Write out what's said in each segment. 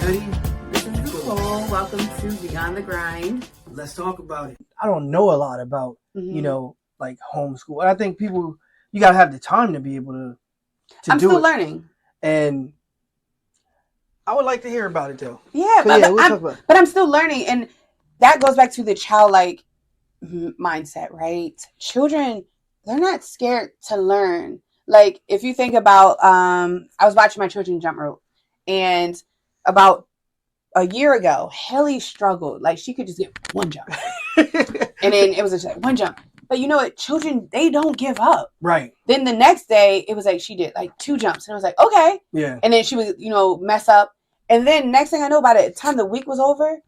Eddie. This is Nicole. Welcome to Beyond the Grind. Let's talk about it. I don't know a lot about, like homeschool. And I think you got to have the time to be able to I'm do still it. learning. And I would like to hear about it, though. Yeah, So, we'll talk about it. But I'm still learning. And that goes back to the childlike mindset, right? Children, they're not scared to learn. Like, if you think about, I was watching my children jump rope. And about a year ago, Haley struggled. Like, she could just get one jump. And then it was just like one jump. But you know what? Children, they don't give up. Right. Then the next day, it was like she did like 2 jumps. And I was like, okay. Yeah. And then she would, mess up. And then next thing I know, by the time the week was over,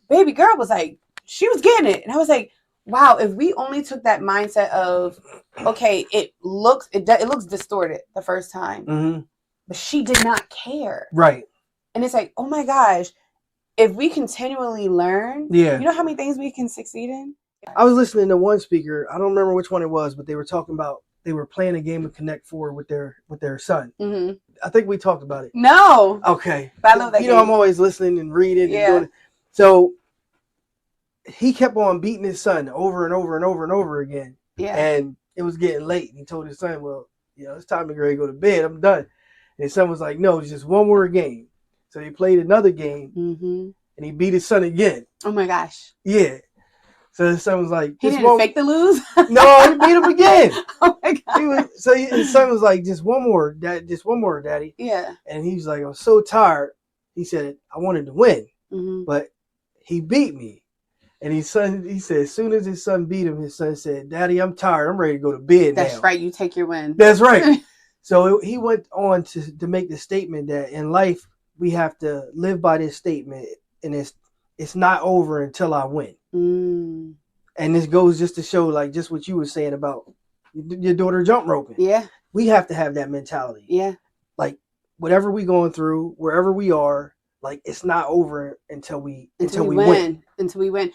baby girl was like, she was getting it. And I was like, wow, if we only took that mindset of, okay, it looks distorted the first time. But she did not care. Right. And it's like, oh my gosh, if we continually learn, you know how many things we can succeed in? I was listening to one speaker. I don't remember which one it was, but they were talking about they were playing a game of Connect Four with their son. I think we talked about it. No. Okay. But I love that game. I'm always listening and reading. Yeah. And doing it. So he kept on beating his son over and over and over and over again. Yeah. And it was getting late. And he told his son, well, it's time to get ready to go to bed. I'm done. And his son was like, no, it's just one more game. So he played another game, and he beat his son again. Oh, my gosh. Yeah. So his son was like... He didn't fake the lose? No, he beat him again. Oh, my God. His son was like, just one more, Daddy. Yeah. And he was like, I was so tired. He said, I wanted to win, but he beat me. And he said, as soon as his son beat him, his son said, Daddy, I'm tired. I'm ready to go to bed now. That's right. You take your win. That's right. So he went on to make the statement that in life, we have to live by this statement, and it's not over until I win. And this goes just to show, like, just what you were saying about your daughter jump roping. Yeah. We have to have that mentality. Yeah. Like, whatever we going through, wherever we are, like, it's not over until we win. Until we win.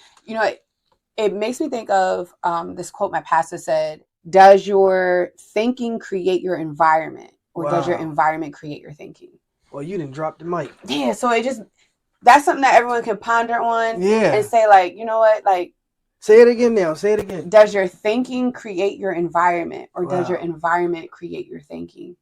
It makes me think of this quote my pastor said, does your thinking create your environment, or does your environment create your thinking? Well, you didn't drop the mic. Yeah, so that's something that everyone can ponder on. Yeah. And say, like, you know what, like... Say it again now. Say it again. Does your thinking create your environment, or does your environment create your thinking?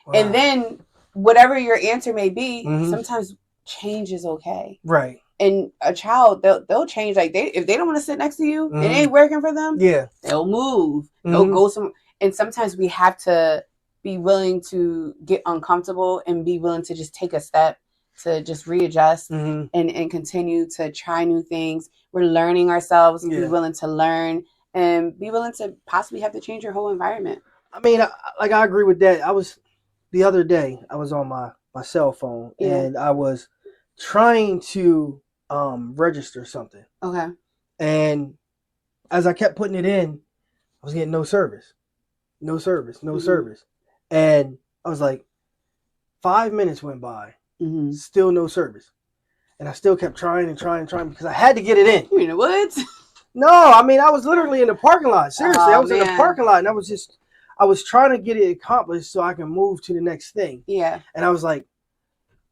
Wow. And then, whatever your answer may be, sometimes change is okay. Right. And a child, they'll change. Like, if they don't want to sit next to you, it ain't working for them. Yeah. They'll move. They'll go somewhere. And sometimes we have to be willing to get uncomfortable and be willing to just take a step to just readjust and continue to try new things. We're learning ourselves, be willing to learn, and be willing to possibly have to change your whole environment. I mean, I agree with that. The other day, I was on my cell phone and I was trying to register something. Okay. And as I kept putting it in, I was getting no service. And I was like, 5 minutes went by, still no service. And I still kept trying because I had to get it in. You in the woods? No, I mean, I was literally in the parking lot. Seriously, I was in the parking lot, and I was trying to get it accomplished so I can move to the next thing. Yeah. And I was like,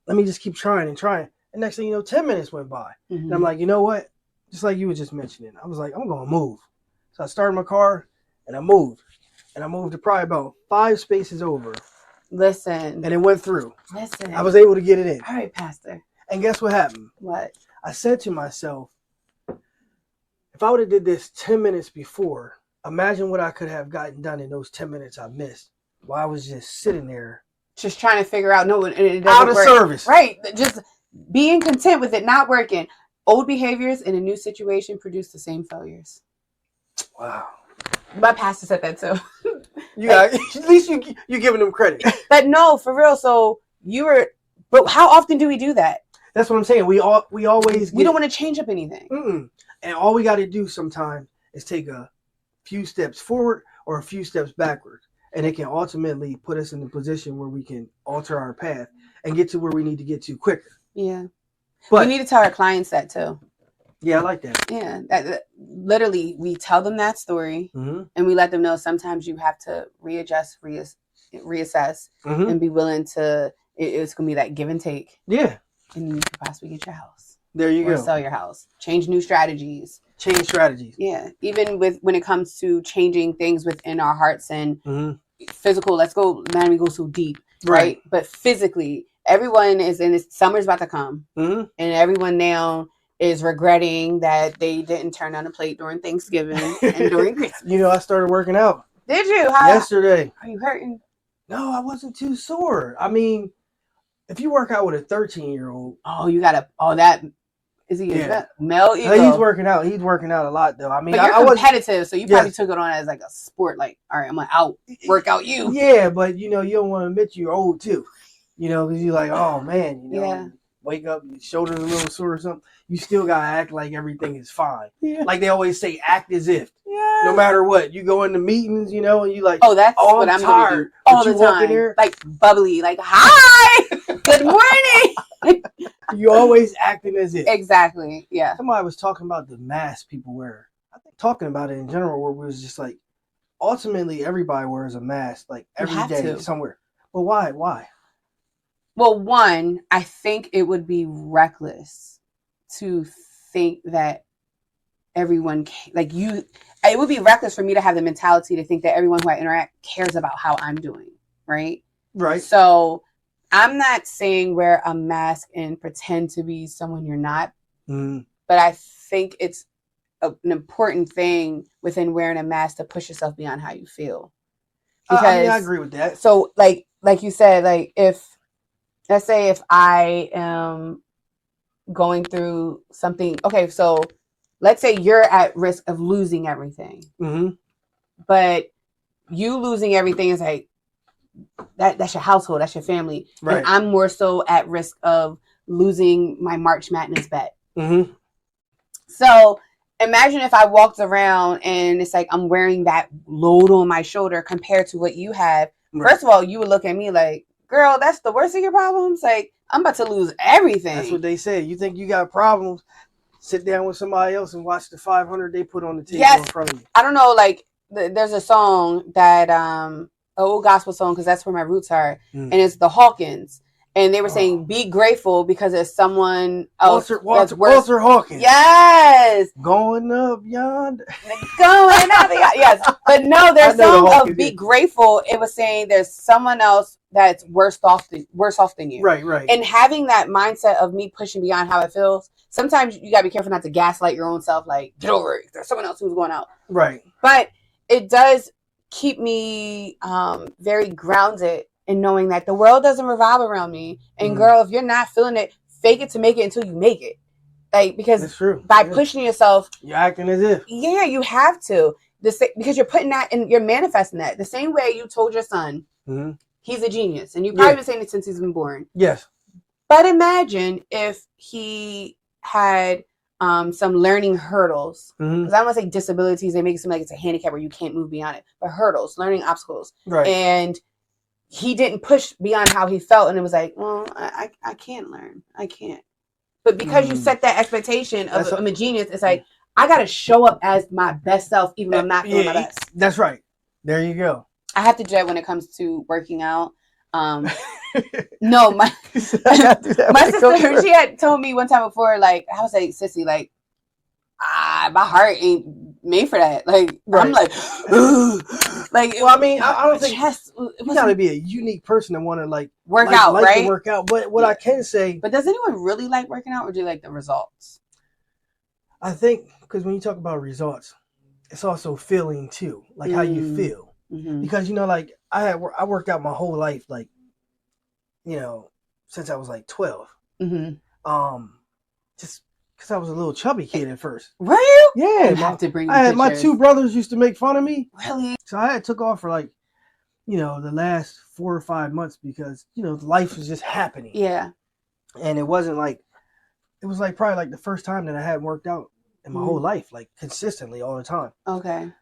let me just keep trying. And next thing you know, 10 minutes went by. And I'm like, you know what? Just like you were just mentioning, I was like, I'm going to move. So I started my car, and I moved. And I moved to probably about 5 spaces over. Listen. And it went through. Listen. I was able to get it in. All right, Pastor. And guess what happened? What? I said to myself, if I would have did this 10 minutes before, imagine what I could have gotten done in those 10 minutes I missed while I was just sitting there. Just trying to figure out, no, it doesn't out of work. Service. Right. Just being content with it not working. Old behaviors in a new situation produce the same failures. Wow. My pastor said that too. At least you giving them credit. But no, for real. So but how often do we do that? That's what I'm saying. We always we don't want to change up anything. And all we got to do sometimes is take a few steps forward or a few steps backward, and it can ultimately put us in the position where we can alter our path and get to where we need to get to quicker. Yeah. But we need to tell our clients that too. Yeah, I like that. Yeah, that literally, we tell them that story, and we let them know sometimes you have to readjust, reassess, and be willing to. It's gonna be that give and take. Yeah, and you could possibly get your house. There you or go. Sell your house. Change new strategies. Change strategies. Yeah. Even when it comes to changing things within our hearts and physical, let's go, man, we go so deep. Right. But physically, everyone is in this, summer's about to come. And everyone now is regretting that they didn't turn on a plate during Thanksgiving and during Christmas. You know, I started working out. Did you? Yesterday. Are you hurting? No, I wasn't too sore. I mean, if you work out with a 13-year-old. Oh, you got to, that. Is he male ego? He's working out. He's working out a lot, though. I mean, but you're competitive, so you probably took it on as like a sport. Like, all right, I'm gonna work out you. Yeah, but you know, you don't want to admit you're old too. You know, because you're like, oh man, you know, wake up, your shoulders a little sore or something. You still gotta act like everything is fine. Yeah. Like they always say, act as if. Yeah. No matter what, you go into meetings, you know, and you like, that's what I'm tired. All the time, there, like bubbly, like hi, good morning. You always acting as if. Exactly. Yeah. Somebody was talking about the mask people wear. I think talking about it in general, where it was just like, ultimately everybody wears a mask like every day somewhere. But why? Why? Well, one, I think it would be reckless to think that everyone like you. It would be reckless for me to have the mentality to think that everyone who I interact cares about how I'm doing. Right. Right. So I'm not saying wear a mask and pretend to be someone you're not, but I think it's an important thing within wearing a mask to push yourself beyond how you feel. Because I agree with that. So like you said, like let's say if I am going through something, okay, so let's say you're at risk of losing everything, but you losing everything is like, that's your household, that's your family. Right. And I'm more so at risk of losing my March Madness bet. So imagine if I walked around and it's like I'm wearing that load on my shoulder compared to what you have. Right. First of all, you would look at me like, girl, that's the worst of your problems. Like, I'm about to lose everything. That's what they say. You think you got problems? Sit down with somebody else and watch the 500 they put on the table in front of you. I don't know, like there's a song that old gospel song, because that's where my roots are, and it's the Hawkins, and they were saying be grateful because there's someone else. Walter Hawkins. Yes. Going up yonder. Going up yonder. Yes, but no, their song of be grateful. It was saying there's someone else that's worse off than you. Right, right. And having that mindset of me pushing beyond how it feels. Sometimes you gotta be careful not to gaslight your own self. Like, get over it. There's someone else who's going out. Right. But it does keep me very grounded in knowing that the world doesn't revolve around me. And girl, if you're not feeling it, fake it to make it until you make it. Like, because that's true. By pushing yourself, you're acting as if. Yeah, you have to. Because you're putting that and you're manifesting that. The same way you told your son he's a genius. And you've probably been saying it since he's been born. Yes. But imagine if he had some learning hurdles, because I don't want to say disabilities, they make it seem like it's a handicap where you can't move beyond it, but hurdles, learning obstacles. Right. And he didn't push beyond how he felt, and it was like, well, I can't learn. I can't. But because you set that expectation of I'm a genius, it's like, I got to show up as my best self, even though I'm not feeling my best. That's right. There you go. I have to do that when it comes to working out. No, my sister, she had told me one time before, like, I was like, sissy, like, my heart ain't made for that. Like, right. I'm like, like, well, I mean, I don't think you gotta be a unique person to want to like work out, right? To work out. But what I can say, but does anyone really like working out, or do you like the results? I think because when you talk about results, it's also feeling too, like how you feel. Because you know, like I worked out my whole life, like, you know, since I was like 12. Just because I was a little chubby kid at first. Were you? Yeah. Have to bring my two brothers used to make fun of me. Really? So I had took off for like, you know, the last 4 or 5 months because, you know, life was just happening. Yeah. And it wasn't like, it was like probably like the first time that I hadn't worked out in my whole life, like consistently all the time. Okay.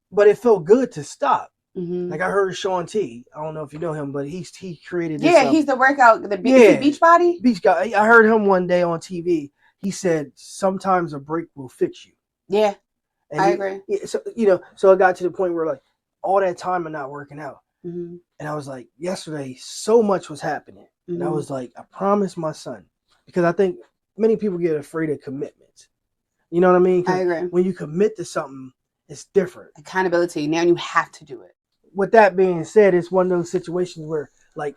But it felt good to stop. Like I heard Sean T. I don't know if you know him, but he created this. Yeah, he's the workout, the beach body. Beach guy. I heard him one day on TV. He said, sometimes a break will fix you. Yeah, and I agree. Yeah, so, you know, so I got to the point where like all that time of not working out. And I was like, yesterday, so much was happening. And I was like, I promised my son because I think many people get afraid of commitments. You know what I mean? I agree. When you commit to something, it's different. Accountability. Now you have to do it. With that being said, it's one of those situations where, like,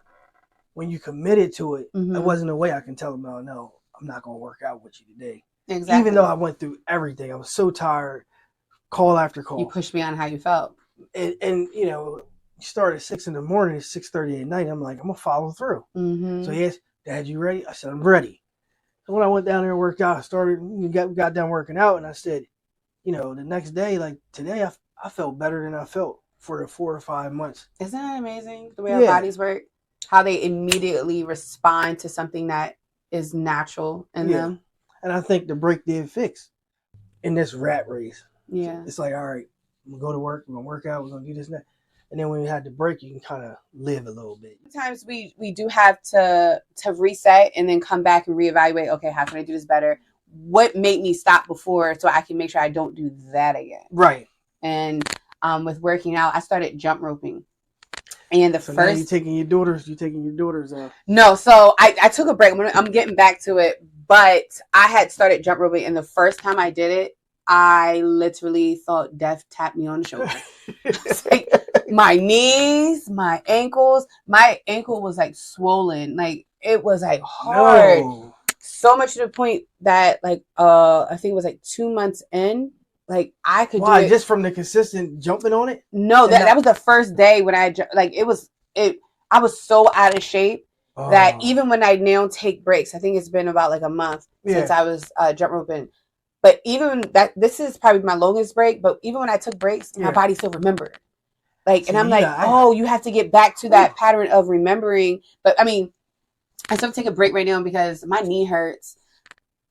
when you committed to it, Mm-hmm. there wasn't a way I can tell them, no, I'm not going to work out with you today. Exactly. Even though I went through everything, I was so tired, call after call. You pushed beyond how you felt. And you know, you start at 6 a.m, it's 6:30 at night. I'm like, I'm going to follow through. Mm-hmm. So he asked, Dad, you ready? I said, I'm ready. So when I went down there and worked out, got done working out, and I said, you know, the next day, like today, I felt better than I felt for the 4 or 5 months. Isn't that amazing, the way our bodies work? How they immediately respond to something that is natural in them. And I think the break did fix in this rat race. Yeah. It's like, all right, I'm going to go to work, we're going to work out, we're going to do this and that. And then when you had the break, you can kind of live a little bit. Sometimes we do have to reset and then come back and reevaluate, okay, how can I do this better? What made me stop before so I can make sure I don't do that again? Right. And with working out, I started jump roping. And so now you taking your daughters No, so I took a break. I'm getting back to it, but I had started jump roping, and the first time I did it, I literally thought death tapped me on the shoulder. Like, my knees, my ankles, my ankle was like swollen, like it was like hard. No. So much to the point that like I think it was like 2 months in, like I could do it just from the consistent jumping on it. No, that was the first day when I like I was so out of shape that even when I now take breaks, I think it's been about like a month since I was jump roping. But even that, this is probably my longest break. But even when I took breaks, my body still remembered. Like, and I'm like, you have to get back to that pattern of remembering. But I mean, I still take a break right now because my knee hurts.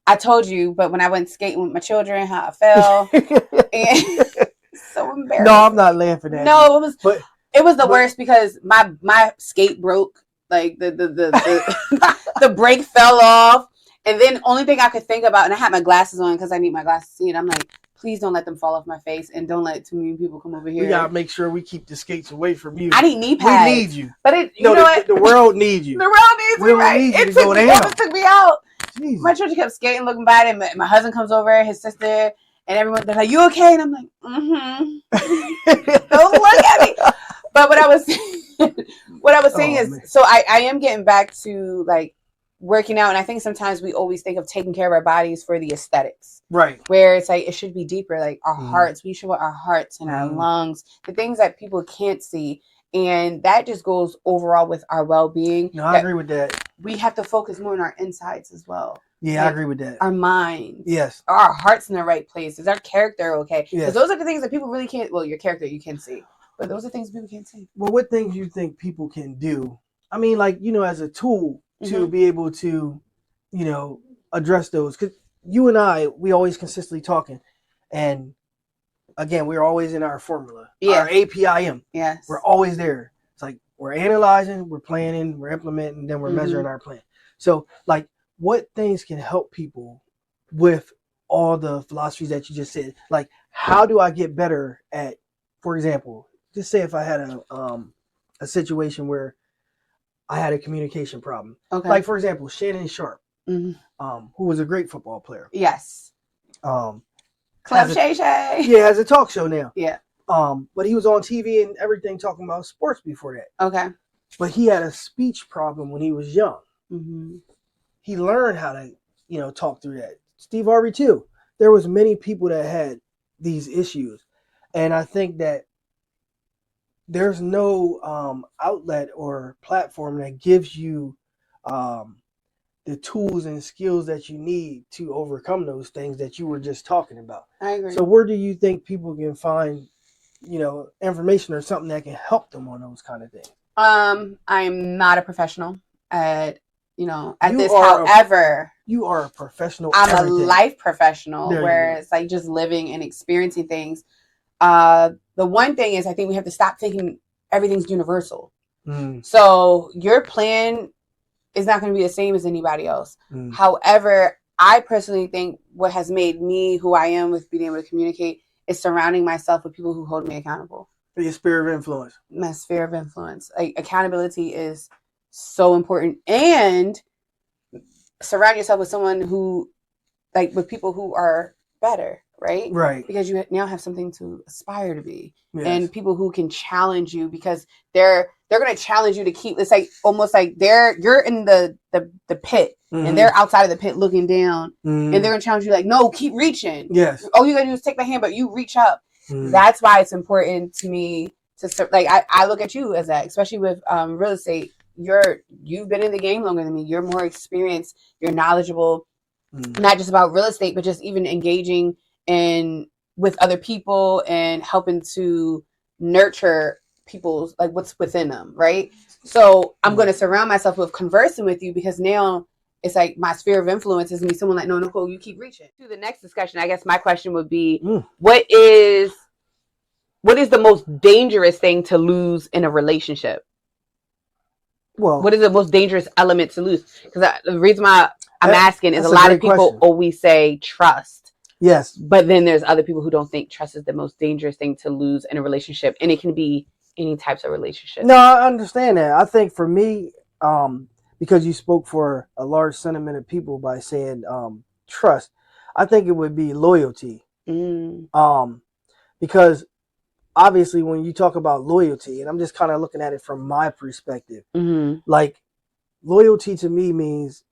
I told you, but when I went skating with my children, how I fell, and so embarrassing. No, I'm not laughing at No, it was the worst because my skate broke. Like the brake fell off. And then only thing I could think about, and I had my glasses on because I need my glasses to see it. I'm like, please don't let them fall off my face, and don't let too many people come over here. We gotta make sure we keep the skates away from you. I need knee pads. We need you. But you know what? The world needs you. The world needs you, right? It took me out. Jesus. My children kept skating, looking bad, and my husband comes over, his sister, and everyone, they're like, you okay? And I'm like, don't look at me. But what I was saying is, man. So I am getting back to like working out, and I think sometimes we always think of taking care of our bodies for the aesthetics, right? Where it's like it should be deeper, like our hearts. We should want our hearts and our lungs, the things that people can't see, and that just goes overall with our well-being. No, I agree with that. We have to focus more on our insides as well. Yeah, I agree with that. Our minds, yes, our hearts in the right place. Is our character okay? Because yes. those are the things that people really can't. Well, your character you can see, but those are things people can't see. Well, what things you think people can do? I mean, like, you know, as a tool to be able to, you know, address those. Because you and I, we always consistently talking. And again, we're always in our formula. Yeah. Our APIM. Yes. We're always there. It's like we're analyzing, we're planning, we're implementing, then we're measuring our plan. So, like, what things can help people with all the philosophies that you just said? Like, how do I get better at, for example, just say if I had a situation where I had a communication problem. Okay. Like, for example, Shannon Sharp, who was a great football player. Yes. Club Shay Shay. Yeah, has a talk show now. Yeah. But he was on TV and everything talking about sports before that. Okay. But he had a speech problem when he was young. Mm-hmm. He learned how to, you know, talk through that. Steve Harvey too. There was many people that had these issues. And I think that there's no outlet or platform that gives you the tools and skills that you need to overcome those things that you were just talking about. I agree. So where do you think people can find, you know, information or something that can help them on those kind of things? I'm not a professional at, you know, at this. However, you are a professional. I'm a life professional where it's like just living and experiencing things. The one thing is I think we have to stop thinking everything's universal. So your plan is not going to be the same as anybody else. However, I personally think what has made me who I am with being able to communicate is surrounding myself with people who hold me accountable. Your sphere of influence. My sphere of influence. Like, accountability is so important. And surround yourself with someone who, like, with people who are better, right? Right. Because you now have something to aspire to be. Yes. And people who can challenge you, because they're going to challenge you to keep, it's like almost like you're in the pit, and they're outside of the pit looking down, and they're going to challenge you like, no, keep reaching. Yes. All you got to do is take my hand, but you reach up. That's why it's important to me to, like, I look at you as that, especially with real estate. You've been in the game longer than me. You're more experienced. You're knowledgeable, not just about real estate, but just even engaging in with other people and helping to nurture people's, like, what's within them, right? So I'm going to surround myself with conversing with you, because now it's like my sphere of influence is me, someone like, no, Nicole, you keep reaching. To the next discussion, I guess my question would be, what is the most dangerous thing to lose in a relationship? Well, what is the most dangerous element to lose? Because the reason why I'm asking is a lot of people always say trust. Yes. But then there's other people who don't think trust is the most dangerous thing to lose in a relationship. And it can be any types of relationship. No, I understand that. I think for me, because you spoke for a large sentiment of people by saying trust, I think it would be loyalty. Because obviously when you talk about loyalty, and I'm just kind of looking at it from my perspective, like loyalty to me means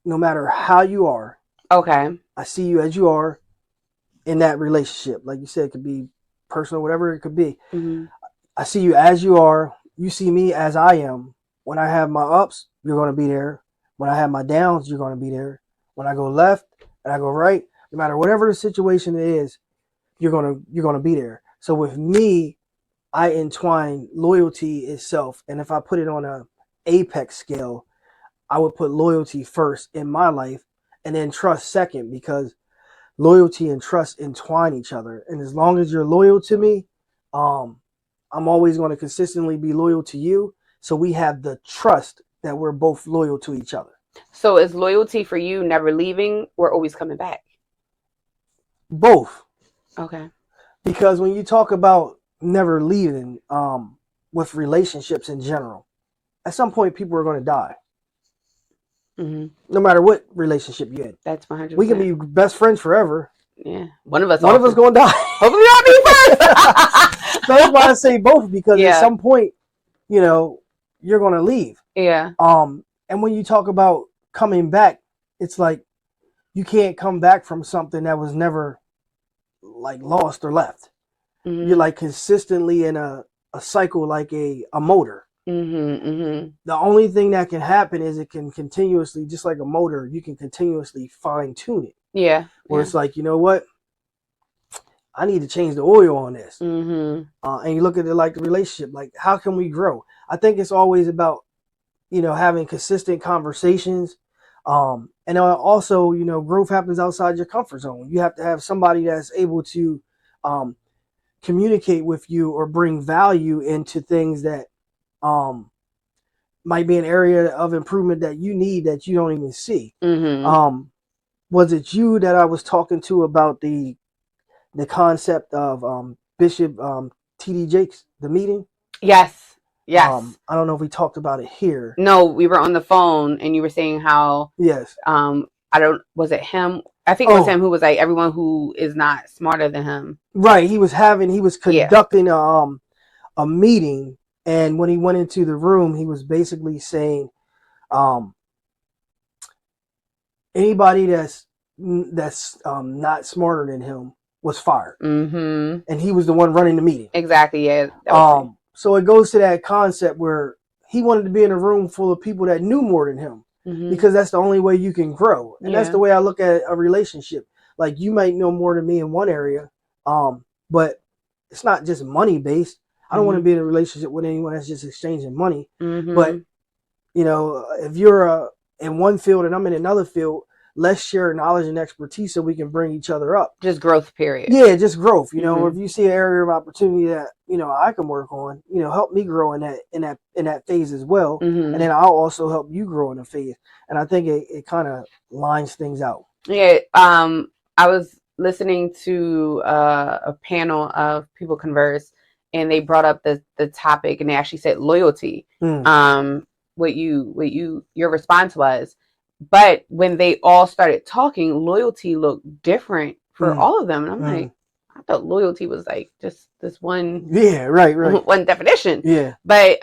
no matter how you are, okay, I see you as you are in that relationship. Like you said, it could be personal, whatever it could be. I see you as you are. You see me as I am. When I have my ups, you're going to be there. When I have my downs, you're going to be there. When I go left and I go right, no matter whatever the situation is, you're going to be there. So with me, I entwine loyalty itself. And if I put it on a apex scale, I would put loyalty first in my life, and then trust second, because loyalty and trust entwine each other. And as long as you're loyal to me, I'm always going to consistently be loyal to you. So we have the trust that we're both loyal to each other. So is loyalty for you never leaving or always coming back? Both. Okay. Because when you talk about never leaving, with relationships in general, at some point people are going to die. No matter what relationship you're in. That's 100%. We can be best friends forever. Yeah. One of us going to die. Hopefully I'll be first. So that's why I say both, because at some point, you're going to leave. Yeah. And when you talk about coming back, it's like you can't come back from something that was never like lost or left. You're like consistently in a cycle, like a motor. The only thing that can happen is it can continuously, just like a motor, you can continuously fine tune it. Yeah. Where it's like, you know what? I need to change the oil on this. And you look at it like the relationship, like how can we grow? I think it's always about, having consistent conversations. And also, growth happens outside your comfort zone. You have to have somebody that's able to communicate with you or bring value into things that might be an area of improvement that you need that you don't even see. Was it you that I was talking to about the concept of Bishop T.D. Jakes, the meeting? Yes. Yes. I don't know if we talked about it here. No, we were on the phone and you were saying how yes. Was it him? I think it was him who was like, everyone who is not smarter than him. Right. He was conducting a meeting, and when he went into the room, he was basically saying anybody that's not smarter than him was fired. And he was the one running the meeting. Exactly, yeah. So it goes to that concept where he wanted to be in a room full of people that knew more than him, because that's the only way you can grow. And that's the way I look at a relationship. Like, you might know more than me in one area, but it's not just money based. I don't want to be in a relationship with anyone that's just exchanging money. But, if you're in one field and I'm in another field, let's share knowledge and expertise so we can bring each other up. Just growth, period. Yeah, just growth. If you see an area of opportunity that, I can work on, help me grow in that phase as well. And then I'll also help you grow in a phase. And I think it kind of lines things out. Yeah. I was listening to a panel of people converse, and they brought up the topic, and they actually said loyalty. Your response was, But when they all started talking, loyalty looked different for all of them. And I'm like, I thought loyalty was like just this one. Yeah, right. One definition. Yeah. But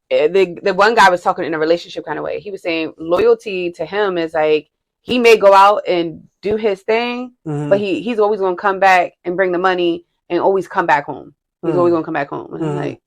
the one guy was talking in a relationship kind of way. He was saying loyalty to him is like, he may go out and do his thing, but he's always going to come back and bring the money and always come back home. He's always going to come back home. And I'm like,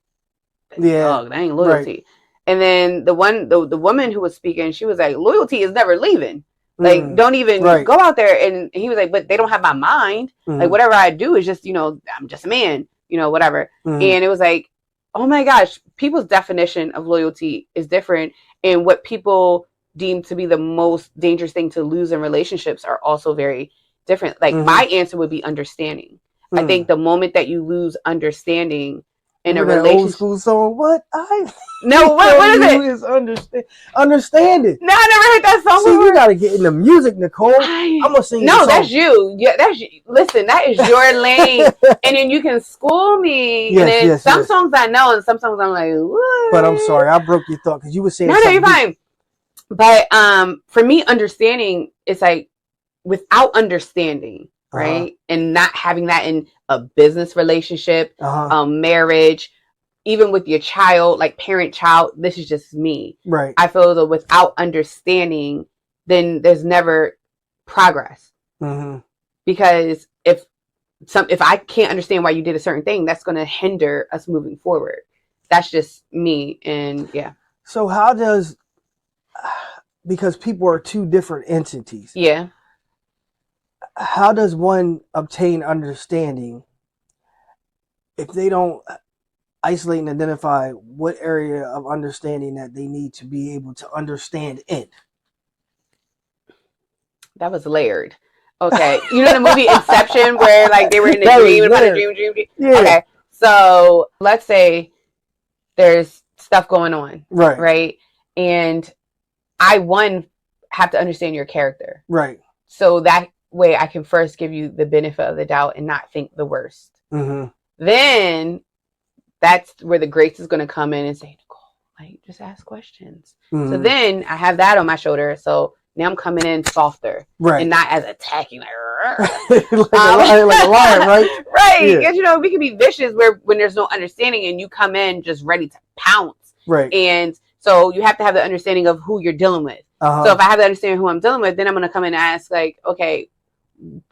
dog, that ain't loyalty. Right. And then the woman who was speaking, she was like, loyalty is never leaving. Like, don't even go out there. And he was like, but they don't have my mind. Like, whatever I do is just, I'm just a man, whatever. And it was like, oh my gosh, people's definition of loyalty is different. And what people deem to be the most dangerous thing to lose in relationships are also very different. Like, my answer would be understanding. I think the moment that you lose understanding in a relationship. Old school song, what is it? Understand it. No, I never heard that song. See, you gotta get in the music, Nicole. I'm gonna sing. No, that's you. Yeah, that's you. Listen, that is your lane, and then you can school me. Yes, and then some songs I know, and some songs I'm like, what? But I'm sorry, I broke your thought because you were saying. No, you're fine. But for me, understanding is like without understanding, right, and not having that in a business relationship, marriage. Even with your child, like parent-child, this is just me. Right. I feel that without understanding, then there's never progress. Because if I can't understand why you did a certain thing, that's going to hinder us moving forward. That's just me, and yeah. So how does, because people are two different entities. Yeah. How does one obtain understanding if they don't isolate and identify what area of understanding that they need to be able to understand in? That was layered. Okay. You know the movie Inception where like they were in a dream about a dream? Yeah. Okay. So let's say there's stuff going on. Right. And I have to understand your character. Right. So that way I can first give you the benefit of the doubt and not think the worst. Then that's where the grace is going to come in and say, Nicole, like, just ask questions. So then I have that on my shoulder. So now I'm coming in softer. And not as attacking, like a lion, right? Right. Because, we can be vicious when there's no understanding and you come in just ready to pounce. Right. And so you have to have the understanding of who you're dealing with. So if I have to understand who I'm dealing with, then I'm going to come in and ask, like, okay,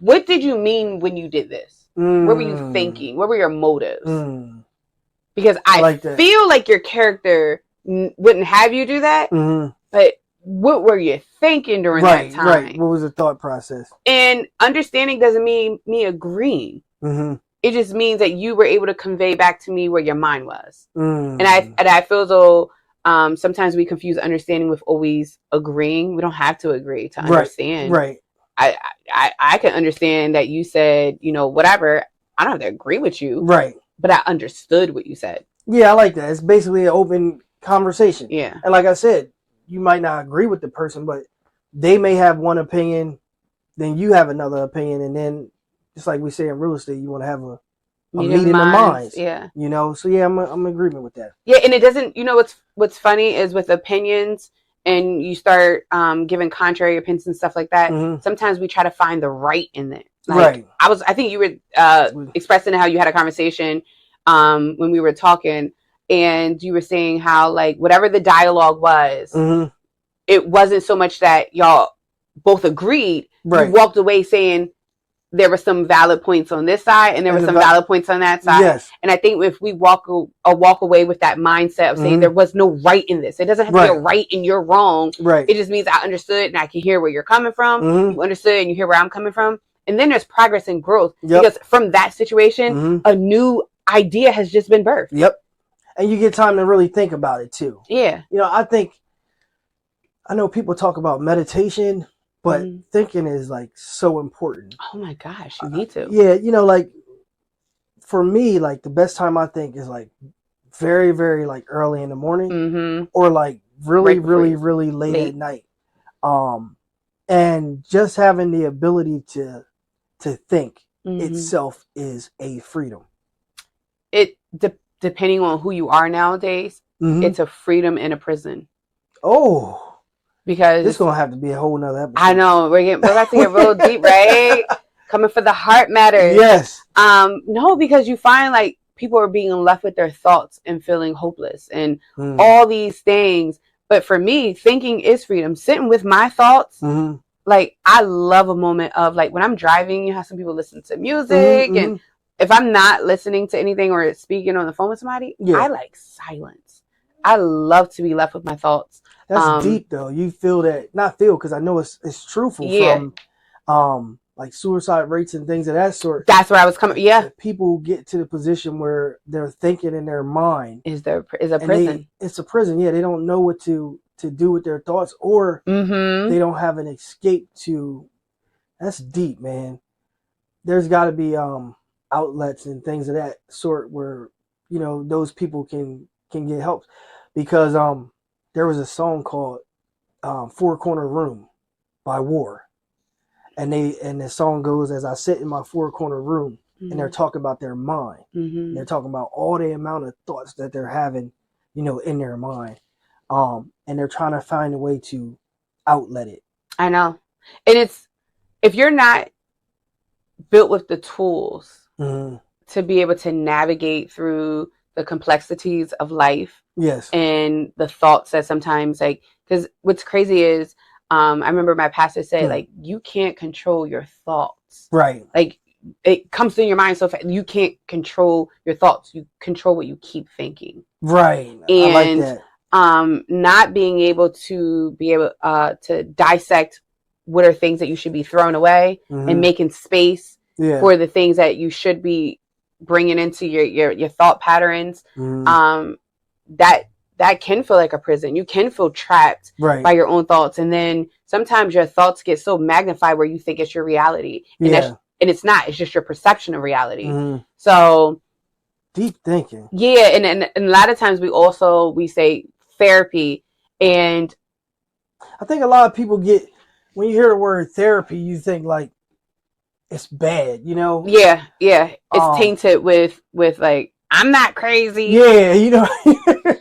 what did you mean when you did this? What were you thinking? What were your motives? Because I feel like your character wouldn't have you do that, but what were you thinking during that time? Right. What was the thought process? And understanding doesn't mean me agreeing. It just means that you were able to convey back to me where your mind was. And I feel as though sometimes we confuse understanding with always agreeing. We don't have to agree to understand. Right. I can understand that you said, whatever. I don't have to agree with you. Right. But I understood what you said. Yeah, I like that. It's basically an open conversation. Yeah. And like I said, you might not agree with the person, but they may have one opinion, then you have another opinion, and then just like we say in real estate, you want to have a meeting of minds. Yeah. So yeah, I'm in agreement with that. Yeah, and it doesn't, what's funny is with opinions and you start giving contrary opinions and stuff like that, sometimes we try to find the right in it. Like, right. I think you were expressing how you had a conversation when we were talking, and you were saying how, like, whatever the dialogue was, it wasn't so much that y'all both agreed. Right. You walked away saying there were some valid points on this side and there were some valid points on that side. Yes. And I think if we walk away with that mindset of saying there was no right in this, it doesn't have to be a right and you're wrong. Right. It just means I understood and I can hear where you're coming from. You understood and you hear where I'm coming from. And then there's progress and growth because from that situation, a new idea has just been birthed. Yep. And you get time to really think about it too. Yeah. I know people talk about meditation, but thinking is like so important. Oh my gosh, you need to. Yeah, like for me, like the best time I think is like very, very like early in the morning or like really, really, really late at night. And just having the ability to think itself is a freedom. Depending on who you are nowadays, it's a freedom in a prison. Oh. Because this gonna have to be a whole nother episode. I know we're about to get real deep, right? Coming for the heart matters. Yes. No, because you find like people are being left with their thoughts and feeling hopeless and all these things. But for me, thinking is freedom. Sitting with my thoughts, like I love a moment of like when I'm driving, you have some people listen to music, and if I'm not listening to anything or speaking on the phone with somebody, I like silence. I love to be left with my thoughts. That's deep though. You feel that, not feel, because I know it's truthful from like suicide rates and things of that sort. That's where I was coming. Yeah. People get to the position where they're thinking in their mind is a prison. It's a prison. Yeah. They don't know what to do with their thoughts, or they don't have an escape to. That's deep, man. There's got to be outlets and things of that sort where, you know, those people can get help, because there was a song called Four Corner Room by War. And the song goes, as I sit in my four corner room, and they're talking about their mind. And they're talking about all the amount of thoughts that they're having, you know, in their mind. And they're trying to find a way to outlet it. I know. And it's, if you're not built with the tools to be able to navigate through the complexities of life. Yes. And the thoughts that sometimes, like, because what's crazy is, I remember my pastor said, like, you can't control your thoughts. Right. Like, it comes through your mind so fast. You can't control your thoughts. You control what you keep thinking. Right. And, I like that. Not being able to to dissect what are things that you should be throwing away and making space for the things that you should be bringing into your thought patterns. That can feel like a prison. You can feel trapped by your own thoughts. And then sometimes your thoughts get so magnified where you think it's your reality. And it's not. It's just your perception of reality. So deep thinking. Yeah. And a lot of times we say therapy. And I think a lot of people when you hear the word therapy, you think like it's bad, you know? Yeah. Yeah. It's tainted with like, I'm not crazy. Yeah, you know.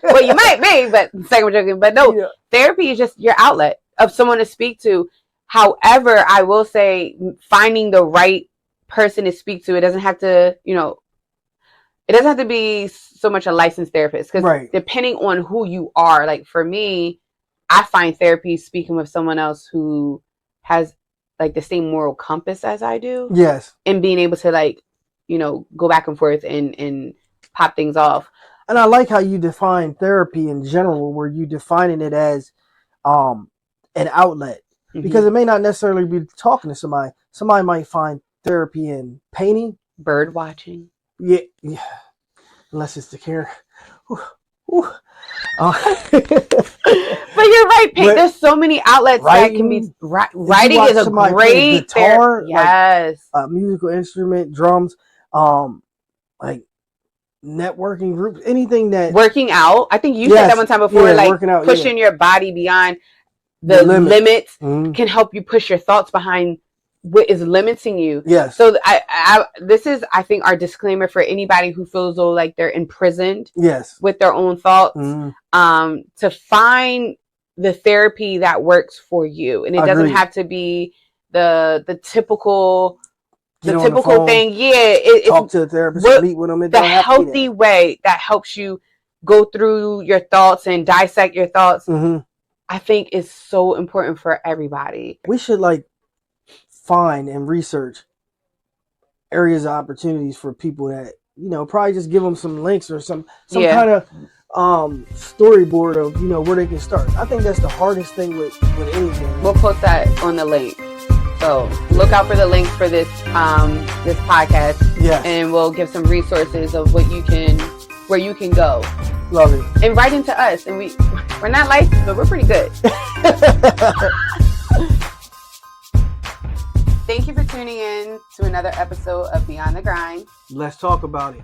Well, you might be, but second we're joking. But no, therapy is just your outlet of someone to speak to. However, I will say finding the right person to speak to, it doesn't have to, it doesn't have to be so much a licensed therapist. Because depending on who you are, like for me, I find therapy speaking with someone else who has like the same moral compass as I do. Yes. And being able to like, go back and forth and pop things off. And I like how you define therapy in general, where you defining it as an outlet, because it may not necessarily be talking to somebody. Somebody might find therapy in painting, bird watching. Yeah. Unless it's the care. But you're right, Pete. There's so many outlets that can be. Writing is a great guitar. Yes. Like, musical instrument, drums, like networking groups, anything that. Working out. I think you said that one time before. Like out, pushing your body beyond the limits can help you push your thoughts behind what is limiting you. Yes. So this is, I think, our disclaimer for anybody who feels though like they're imprisoned. Yes. With their own thoughts. To find the therapy that works for you, and it doesn't have to be the typical. The typical thing, talk to the therapist, meet with them. The healthy way that helps you go through your thoughts and dissect your thoughts, I think is so important for everybody. We should find and research areas of opportunities for people that, probably just give them some links or some kind of storyboard of, where they can start. I think that's the hardest thing with anything. We'll post that on the link. So look out for the links for this this podcast. Yes. And we'll give some resources of where you can go. Love it. And write into us. And we're not licensed, but we're pretty good. Thank you for tuning in to another episode of Beyond the Grind. Let's talk about it.